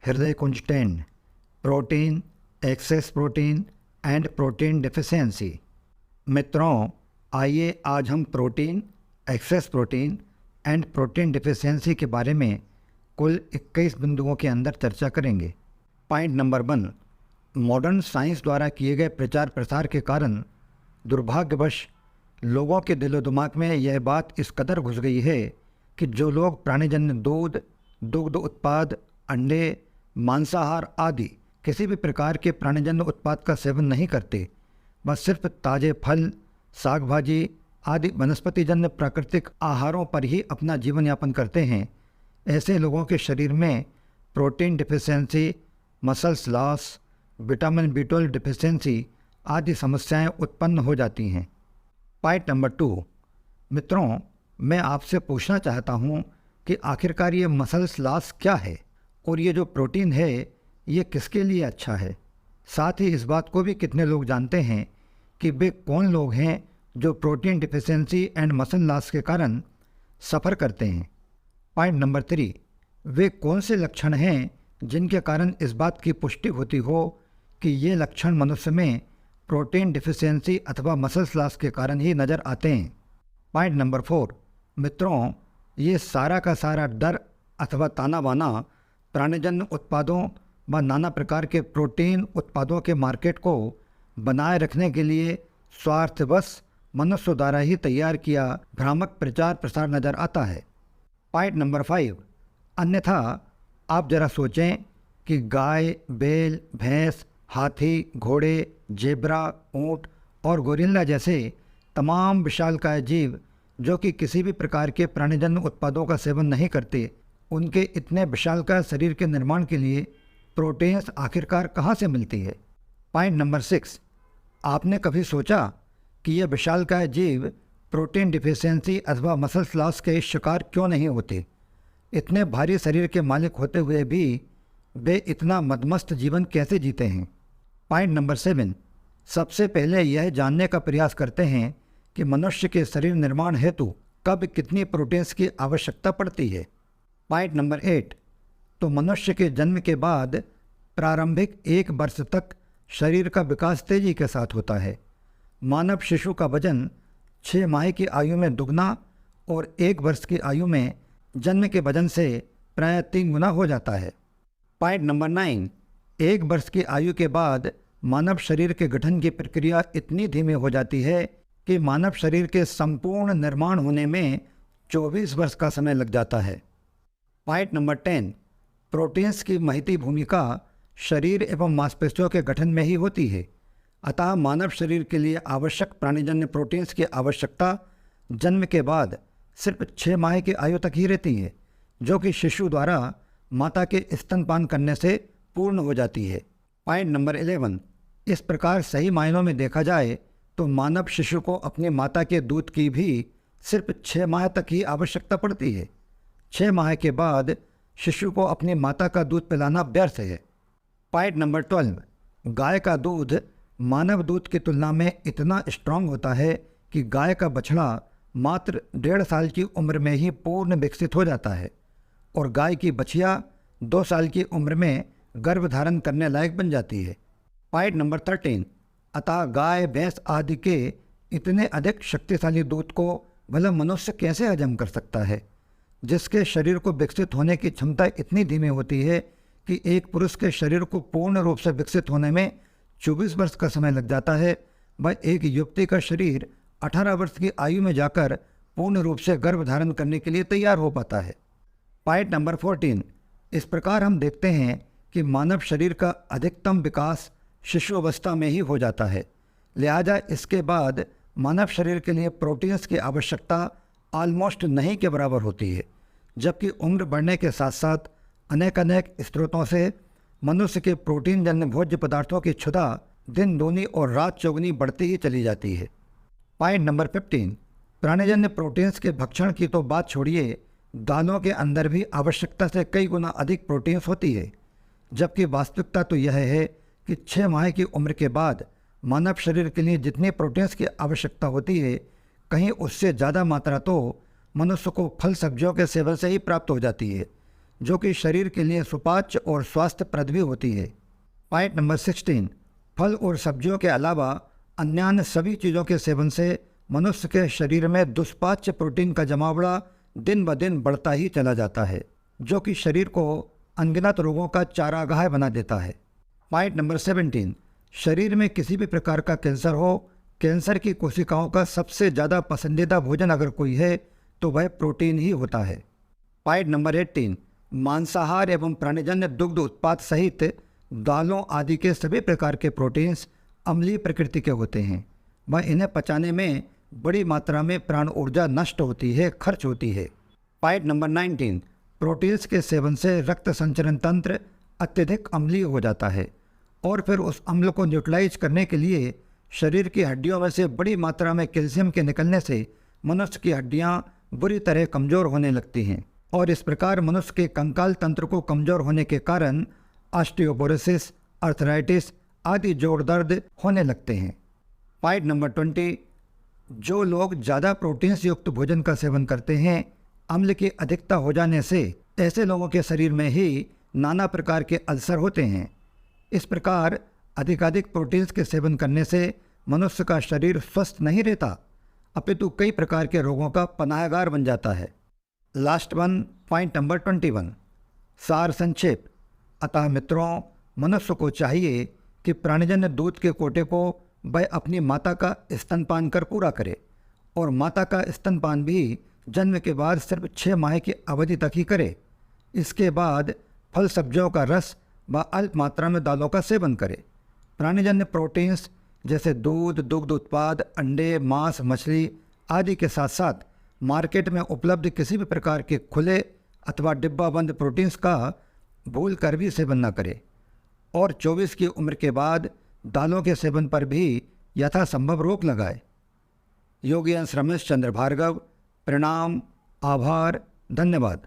हृदय कुंज 10, protein, access protein and protein deficiency. मित्रों, आइए आज हम protein, access protein and protein deficiency के बारे में कुल 21 बिंदुओं के अंदर चर्चा करेंगे। पॉइंट नंबर 1, मॉडर्न साइंस द्वारा किए गए प्रचार प्रसार के कारण दुर्भाग्यवश लोगों के दिलो दिमाग में यह बात इस कदर घुस गई है कि जो लोग प्राणीजन्य दूध, दुग्ध उत्पाद, अंडे, मांसाहार आदि किसी भी प्रकार के प्राणीजन्य उत्पाद का सेवन नहीं करते, बस सिर्फ ताज़े फल, साग भाजी आदि वनस्पतिजन्य प्राकृतिक आहारों पर ही अपना जीवन यापन करते हैं, ऐसे लोगों के शरीर में protein deficiency, muscles loss, vitamin B12 deficiency आदि समस्याएं उत्पन्न हो जाती हैं। पॉइंट नंबर 2, मित्रों, मैं आपसे पूछना चाहता हूं कि आखिरकार ये मसल्स लॉस क्या है और ये जो प्रोटीन है ये किसके लिए अच्छा है। साथ ही इस बात को भी कितने लोग जानते हैं कि वे कौन लोग हैं जो protein deficiency and muscle loss के कारण सफ़र करते हैं। पॉइंट नंबर 3, वे कौन से लक्षण हैं जिनके कारण इस बात की पुष्टि होती हो कि ये लक्षण मनुष्य में प्रोटीन डिफिशियंसी अथवा मसल्स लॉस के कारण ही नज़र आते हैं। पॉइंट नंबर 4, मित्रों, ये सारा का सारा डर अथवा ताना बाना प्राणीजन्य उत्पादों व नाना प्रकार के प्रोटीन उत्पादों के मार्केट को बनाए रखने के लिए स्वार्थवश मनुष्य द्वारा ही तैयार किया भ्रामक प्रचार प्रसार नज़र आता है। पॉइंट नंबर 5, अन्यथा आप जरा सोचें कि गाय, बैल, भैंस, हाथी, घोड़े, जेब्रा, ऊंट और गोरिल्ला जैसे तमाम विशालकाय जीव जो कि किसी भी प्रकार के प्राणीजन्य उत्पादों का सेवन नहीं करते, उनके इतने विशालकाय शरीर के निर्माण के लिए प्रोटीन्स आखिरकार कहाँ से मिलती है। पॉइंट नंबर 6, आपने कभी सोचा कि ये विशालकाय जीव प्रोटीन डिफिशियंसी अथवा मसल्स लॉस के शिकार क्यों नहीं होते। इतने भारी शरीर के मालिक होते हुए भी वे इतना मदमस्त जीवन कैसे जीते हैं। पॉइंट नंबर 7, सबसे पहले यह जानने का प्रयास करते हैं कि मनुष्य के शरीर निर्माण हेतु कब कितनी प्रोटीन्स की आवश्यकता पड़ती है। पॉइंट नंबर 8, तो मनुष्य के जन्म के बाद प्रारंभिक 1 वर्ष तक शरीर का विकास तेजी के साथ होता है। मानव शिशु का वजन 6 माह की आयु में दुगना और 1 वर्ष की आयु में जन्म के वजन से प्राय 3 गुना हो जाता है। पॉइंट नंबर 9, 1 वर्ष की आयु के बाद मानव शरीर के गठन की प्रक्रिया इतनी धीमी हो जाती है कि मानव शरीर के संपूर्ण निर्माण होने में 24 वर्ष का समय लग जाता है। पॉइंट नंबर 10, प्रोटीन्स की महती भूमिका शरीर एवं मांसपेशियों के गठन में ही होती है। अतः मानव शरीर के लिए आवश्यक प्राणीजन्य प्रोटीन्स की आवश्यकता जन्म के बाद सिर्फ 6 माह की आयु तक ही रहती है, जो कि शिशु द्वारा माता के स्तनपान करने से पूर्ण हो जाती है। पॉइंट नंबर 11, इस प्रकार सही मायनों में देखा जाए तो मानव शिशु को अपनी माता के दूध की भी सिर्फ 6 माह तक ही आवश्यकता पड़ती है। 6 माह के बाद शिशु को अपनी माता का दूध पिलाना व्यर्थ है। पॉइंट नंबर 12, गाय का दूध मानव दूध की तुलना में इतना स्ट्रांग होता है कि गाय का बछड़ा मात्र 1.5 साल की उम्र में ही पूर्ण विकसित हो जाता है और गाय की बछिया 2 साल की उम्र में गर्भ धारण करने लायक बन जाती है। पॉइंट नंबर 13, अतः गाय, भैंस आदि के इतने अधिक शक्तिशाली दूध को भला मनुष्य कैसे हजम कर सकता है, जिसके शरीर को विकसित होने की क्षमता इतनी धीमी होती है कि एक पुरुष के शरीर को पूर्ण रूप से विकसित होने में 24 वर्ष का समय लग जाता है, वह एक युवती का शरीर 18 वर्ष की आयु में जाकर पूर्ण रूप से गर्भ धारण करने के लिए तैयार हो पाता है। पॉइंट नंबर 14, इस प्रकार हम देखते हैं कि मानव शरीर का अधिकतम विकास शिशु अवस्था में ही हो जाता है। लिहाजा इसके बाद मानव शरीर के लिए प्रोटीन्स की आवश्यकता ऑलमोस्ट नहीं के बराबर होती है, जबकि उम्र बढ़ने के साथ साथ अनेक स्रोतों से मनुष्य के प्रोटीन जन्य भोज्य पदार्थों की क्षुधा दिन दूनी और रात चौगुनी बढ़ती ही चली जाती है। पॉइंट नंबर 15, प्राणीजन्य प्रोटीन्स के भक्षण की तो बात छोड़िए, दालों के अंदर भी आवश्यकता से कई गुना अधिक प्रोटीन्स होती है, जबकि वास्तविकता तो यह है कि 6 माह की उम्र के बाद मानव शरीर के लिए जितनी प्रोटीन्स की आवश्यकता होती है, कहीं उससे ज़्यादा मात्रा तो मनुष्य को फल सब्जियों के सेवन से ही प्राप्त हो जाती है, जो कि शरीर के लिए सुपाच्य और स्वास्थ्यप्रद भी होती है। पॉइंट नंबर 16, फल और सब्जियों के अलावा अन्य सभी चीज़ों के सेवन से मनुष्य के शरीर में दुष्पाच्य प्रोटीन का जमावड़ा दिन ब दिन बढ़ता ही चला जाता है, जो कि शरीर को अनगिनत रोगों का चारागाह बना देता है। पॉइंट नंबर 17, शरीर में किसी भी प्रकार का कैंसर हो, कैंसर की कोशिकाओं का सबसे ज़्यादा पसंदीदा भोजन अगर कोई है तो वह प्रोटीन ही होता है। पॉइंट नंबर 18, मांसाहार एवं प्राणीजन्य दुग्ध उत्पाद सहित दालों आदि के सभी प्रकार के प्रोटीन्स अम्लीय प्रकृति के होते हैं। वह इन्हें पचाने में बड़ी मात्रा में प्राण ऊर्जा नष्ट होती है, खर्च होती है। पॉइंट नंबर 19, प्रोटीन्स के सेवन से रक्त संचरण तंत्र अत्यधिक अम्लीय हो जाता है और फिर उस अम्ल को न्यूट्रलाइज करने के लिए शरीर की हड्डियों में से बड़ी मात्रा में कैल्शियम के निकलने से मनुष्य की हड्डियां बुरी तरह कमज़ोर होने लगती हैं और इस प्रकार मनुष्य के कंकाल तंत्र को कमज़ोर होने के कारण ऑस्टियोपोरोसिस, अर्थराइटिस आदि जोड़ दर्द होने लगते हैं। पॉइंट नंबर 20, जो लोग ज़्यादा प्रोटीन्स युक्त भोजन का सेवन करते हैं, अम्ल की अधिकता हो जाने से ऐसे लोगों के शरीर में ही नाना प्रकार के अल्सर होते हैं। इस प्रकार अधिकाधिक प्रोटीन्स के सेवन करने से मनुष्य का शरीर स्वस्थ नहीं रहता, अपितु कई प्रकार के रोगों का पनाहगार बन जाता है। लास्ट वन, पॉइंट नंबर 21, सार संक्षेप। अतः मित्रों, मनुष्य को चाहिए कि प्राणीजन्य दूध के कोटे को वह अपनी माता का स्तनपान कर पूरा करे और माता का स्तनपान भी जन्म के बाद सिर्फ 6 माह की अवधि तक ही करे। इसके बाद फल सब्जियों का रस व अल्प मात्रा में दालों का सेवन करे। प्राणीजन्य प्रोटीन्स जैसे दूध, दुग्ध उत्पाद, अंडे, मांस, मछली आदि के साथ साथ मार्केट में उपलब्ध किसी भी प्रकार के खुले अथवा डिब्बाबंद प्रोटीन्स का भूल कर भी सेवन न करे और 24 की उम्र के बाद दालों के सेवन पर भी यथासंभव रोक लगाए। योगी अंश रमेश चंद्र भार्गव। प्रणाम, आभार, धन्यवाद।